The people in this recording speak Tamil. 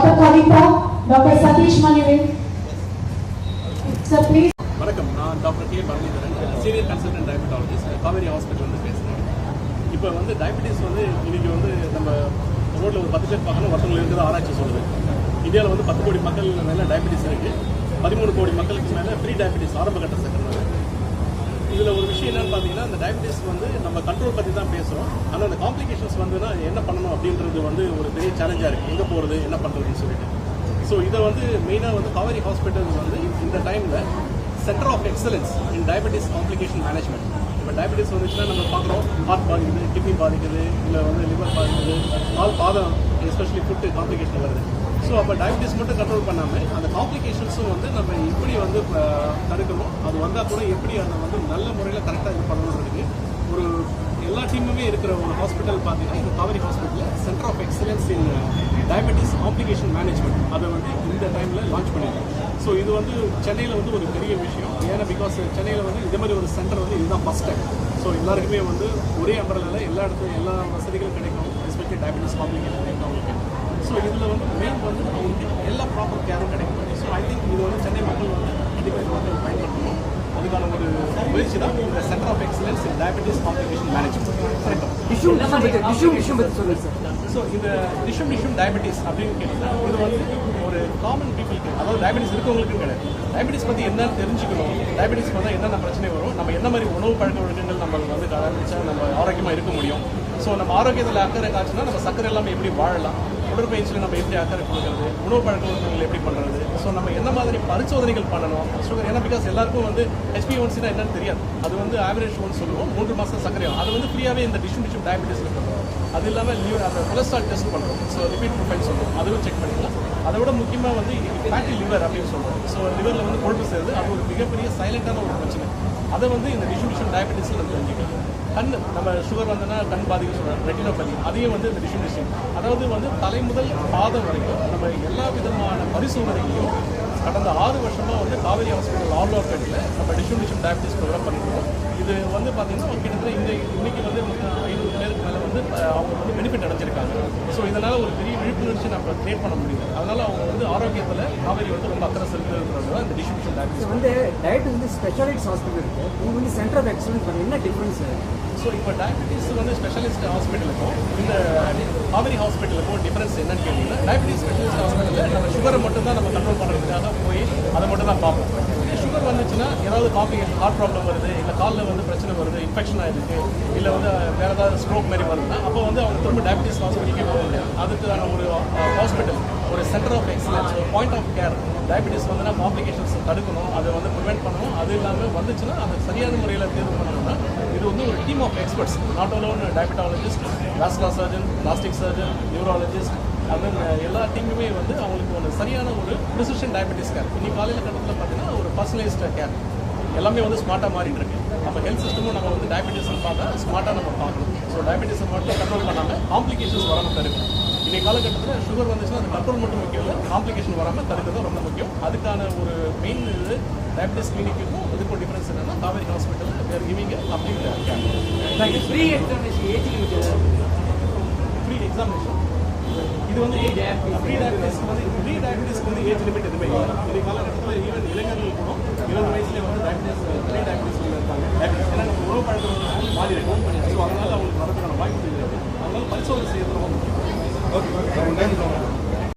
Dr. Kavita, Dr. Satish Manivel. Sir, please. வணக்கம், நான் doctor K Bharanidharan, senior consultant diabetologist, Kauvery hospital வந்து பேசுகிறேன். இப்போ வந்து டயபெட்டிஸ் வந்து இன்றைக்கி வந்து நம்ம ரோட்டில் ஒரு 10 பேர் பார்க்கணும், ஒருத்தவங்க இருக்கிற ஆராய்ச்சி சொல்லுது. இந்தியாவில் வந்து 10 கோடி மக்கள் மேலே டயபெட்டிஸ் இருக்குது. 13 கோடி மக்களுக்கு மேலே ப்ரீ டயபெட்டிஸ் ஆரம்ப கட்ட சக்கரை. இதில் ஒரு விஷயம் என்னென்னு பார்த்தீங்கன்னா, இந்த டயபெட்டிஸ் வந்து நம்ம கண்ட்ரோல் பற்றி தான் பேசுகிறோம். ஆனால் அந்த காம்ப்ளிகேஷன்ஸ் வந்துன்னா என்ன பண்ணணும் அப்படின்றது வந்து ஒரு பெரிய சேலஞ்சாக இருக்குது. எங்கே போகிறது, என்ன பண்ணுறதுன்னு சொல்லிட்டு. ஸோ இதை வந்து மெயினாக வந்து காவேரி ஹாஸ்பிட்டல்ஸ் வந்து இந்த டைமில் centre of excellence in diabetes complication management. இப்போ டயபெட்டிஸ் வந்துச்சுன்னா நம்ம பார்க்குறோம், ஹார்ட் பாதிக்குது, கிட்னி பாதிக்குது, இல்லை வந்து லிவர் பாதிக்குது, பாதம் எஸ்பெஷலி ஃபுட்டு காம்ப்ளிகேஷன் வருது. ஸோ அப்போ டயபெட்டிஸ் மட்டும் கண்ட்ரோல் பண்ணாமல் அந்த காம்ப்ளிகேஷன்ஸும் வந்து நம்ம எப்படி வந்து தடுக்கணும், அது வந்தால் கூட எப்படி அதை வந்து நல்ல முறையில் கரெக்டாக இது பண்ணணுன்றதுக்கு ஒரு எல்லா டீமுமே இருக்கிற ஒரு ஹாஸ்பிட்டல் பார்த்தீங்கன்னா இந்த காவேரி ஹாஸ்பிட்டலில் centre of excellence in diabetes complication management அதை வந்து இந்த டைமில் லான்ச் பண்ணியிருக்கோம். ஸோ இது வந்து சென்னையில் வந்து ஒரு பெரிய விஷயம். ஏன்னா பிகாஸ் சென்னையில் வந்து இதே மாதிரி ஒரு சென்டர் வந்து இதுதான் ஃபஸ்ட் டைம். ஸோ எல்லாருக்குமே வந்து ஒரே அம்பரலாவில் எல்லா இடத்துலையும் எல்லா வசதிகளும் கிடைக்கும், எஸ்பெஷலி டயபெட்டிஸ் காம்ப்ளிகேஷன் இருக்கவங்களுக்கு. ஸோ இதில் வந்து மெயின் வந்து அவங்களுக்கு எல்லா ப்ராப்பர் கேரும் கிடைக்கும். ஸோ ஐ திங்க் இது வந்து சென்னை மக்கள் வந்து கண்டிப்பாக இது வந்து பயன்படுத்தணும். அதுக்கான ஒரு முயற்சி தான் இந்த centre of excellence in diabetes complication management. So இந்த டிஷ்யூம் டயபெட்டிஸ் அப்படின்னு கேட்டிங்கன்னா இது வந்து ஒரு காமன் பீப்புளுக்கு, அதாவது டயபெட்டிஸ் இருக்கவங்களுக்கும் கிடையாது. டயபெட்டிஸ் பற்றி என்னன்னு தெரிஞ்சுக்கணும், டயபெட்டிஸ் வந்தால் என்னென்ன பிரச்சனை வரும், நம்ம என்ன மாதிரி உணவு பழக்க வழக்கங்கள் நம்ம வந்து கடைபிடிச்சா நம்ம ஆரோக்கியமாக இருக்க முடியும். ஸோ நம்ம ஆரோக்கியத்தில் அக்கறை காய்ச்சினா நம்ம சக்கரை எல்லாமே எப்படி வாழலாம், உடற்பயிற்சியில் நம்ம எப்படி அக்கறை கொடுக்கறது, உணவு பழக்க வழக்கங்கள் எப்படி பண்ணுறது, ஸோ நம்ம என்ன மாதிரி பரிசோதனைகள் பண்ணணும் சுகர். ஏன்னா பிகாஸ் எல்லாருக்கும் வந்து HbA1c என்னன்னு தெரியாது. அது வந்து ஆவரேஜ் ஒன்று சொல்லுவோம், 3 மாதம் சக்கரையும் அது வந்து ஃப்ரீயாகவே இந்த டிஷ்யூம் டயபெட்டிஸில் பண்ணுறோம். அது இல்லாமல் அந்த கொலஸ்ட்ரால் டெஸ்ட் பண்ணுறோம். ஸோ ரிப்பீட் ப்ரொஃபைல் சொல்லுவோம், அதுவும் செக் பண்ணிக்கலாம். அதை விட முக்கியமாக வந்து ஃபேட்டி லிவர் அப்படின்னு சொல்லுவோம். ஸோ லிவரில் வந்து கொழுப்பு சேருது, அது ஒரு மிகப்பெரிய சைலண்டான ஒரு பிரச்சனை. அதை வந்து இந்த டிஷ்யூம் டயபெட்டிஸில் நம்ம தெரிஞ்சுக்கலாம். கண் நம்ம சுகர் வந்தோன்னா கண் பாதிக்க சொல்கிறோம், ரெட்டினோபதி, அதையும் வந்து இந்த டிஷ்யூம் அதாவது வந்து தலை முதல் பாதம் வரைக்கும் நம்ம எல்லா விதமான பரிசோதனைகளையும் கடந்த 6 வருஷமாக வந்து காவேரி ஹாஸ்பிட்டல் ஆர்லோபேட்டில் நம்ம டிஷ்யூம் டயபெட்டிஸ் ப்ரோக்ராம் பண்ணியிருக்கோம். இது வந்து பார்த்தீங்கன்னா கிட்டத்தட்ட இன்னைக்கு வந்து 500 பேருக்கு மேலே வந்து அவங்க வந்து பெனிஃபிட் அடைஞ்சிருக்காங்க. ஸோ இதனால் ஒரு பெரிய விழிப்புணர்ச்சி நம்ம கிரியேட் பண்ண முடியுது. அதனால் அவங்க வந்து ஆரோக்கியத்தில் காவேரி வந்து ரொம்ப அக்கறை செலுத்துறது தான் இந்த டிஷ்யூம் டயபெட்டிஸ். வந்து டயபெட்டிஸ் வந்து ஸ்பெஷலிஸ்ட் ஹாஸ்பிட்டல் இருக்குது, இது வந்து சென்டர் ஆஃப் எக்ஸலன்ஸ் என்ன டிஃப்ரென்ஸ்? ஸோ இப்போ டயபெட்டிஸ் வந்து ஸ்பெஷலிஸ்ட் ஹாஸ்பிட்டலுக்கும் இந்த காவேரி ஹாஸ்பிட்டலுக்கும் டிஃபரன்ஸ் என்னன்னு கேட்டிங்கன்னா, டயபெட்டிஸ் ஸ்பெஷலிஸ்ட் ஹாஸ்பிட்டலில் நம்ம சுகரை மட்டும் தான் நம்ம கண்ட்ரோல் பண்ணுறதுக்காக போய் அதை மட்டும் தான் பார்ப்போம். சுகர் வந்துச்சுன்னா ஏதாவது காம்ப்ளிகேஷன், ஹார்ட் ப்ராப்ளம் வருது, இல்லை காலில் வந்து பிரச்சனை வருது, இன்ஃபெக்ஷன் ஆகிருக்கு, இல்லை வந்து வேறு ஏதாவது ஸ்ட்ரோக் மாதிரி வருதுன்னா அப்போ வந்து அவங்க திரும்ப டயபெட்டிஸ் ஹாஸ்பிட்டலுக்கே போக முடியாது. அதுக்கான ஒரு ஹாஸ்பிட்டல், ஒரு சென்டர் ஆஃப் எக்ஸலன்ஸ், ஒரு பாயிண்ட் ஆஃப் கேர். டயபெட்டிஸ் வந்துன்னா காம்ப்ளிகேஷன்ஸ் தடுக்கணும், அதை வந்து ப்ரிவெண்ட் பண்ணணும். அது இல்லாமல் வந்துச்சுன்னா அதை சரியான முறையில் தேர்வு பண்ணணும்னா இது வந்து ஒரு team of experts, not only diabetologist, vascular surgeon, plastic surgeon, neurologist, அது எல்லா டீமுமே வந்து அவங்களுக்கு ஒரு சரியான ஒரு ப்ரிசிஷன் டயபெட்டிஸ் கேர். இன்னைக்கு காலையில் கட்டத்தில் பார்த்தீங்கன்னா ஒரு பர்சனலைஸ்டு கேர் எல்லாமே வந்து ஸ்மார்ட்டாக மாறிட்டு இருக்கு. அப்போ ஹெல்த் சிஸ்டமும் நம்ம வந்து டயபெட்டிஸை பார்த்தா ஸ்மார்ட்டாக நம்ம பார்க்கணும். ஸோ டயபெட்டிஸை மட்டும் கண்ட்ரோல் பண்ணாமல் காம்ப்ளிகேஷன்ஸ் வராமல் தடுக்கணும். இன்றைக்கு காலகட்டத்தில் சுகர் வந்துச்சுன்னா அந்த கண்ட்ரோல் மட்டும் முக்கியம் இல்லை, காம்ப்ளிகேஷன் வராமல் தடுக்கிறது ரொம்ப முக்கியம். அதுக்கான ஒரு மெயின் இது டயபெட்டிஸ் கிளினிக்கும் இதுக்கும் டிஃபரன்ஸ் என்னன்னா, காவேரி ஹாஸ்பிட்டலில் வேறு giving complete care. Free examination age free examination இது வந்து ப்ரீ டயபெட்டிஸ்க்கு வந்து ஏஜ் லிமிட் எதுவுமே இல்லை. இந்த காலகட்டத்தில் ஈவன் இளைஞர்கள் கூட 20 வயசுலேயே வந்து ப்ரீ டயபெட்டிஸில் இருக்காங்க. ஏன்னா நம்ம உணவு பழக்கம் மாறி இருக்கும். ஸோ அதனால் அவங்களுக்கு வரதுக்கான வாய்ப்பு இருக்குது. அதனால பரிசோதனை செய்யறது ரொம்ப முக்கியம். ஓகே.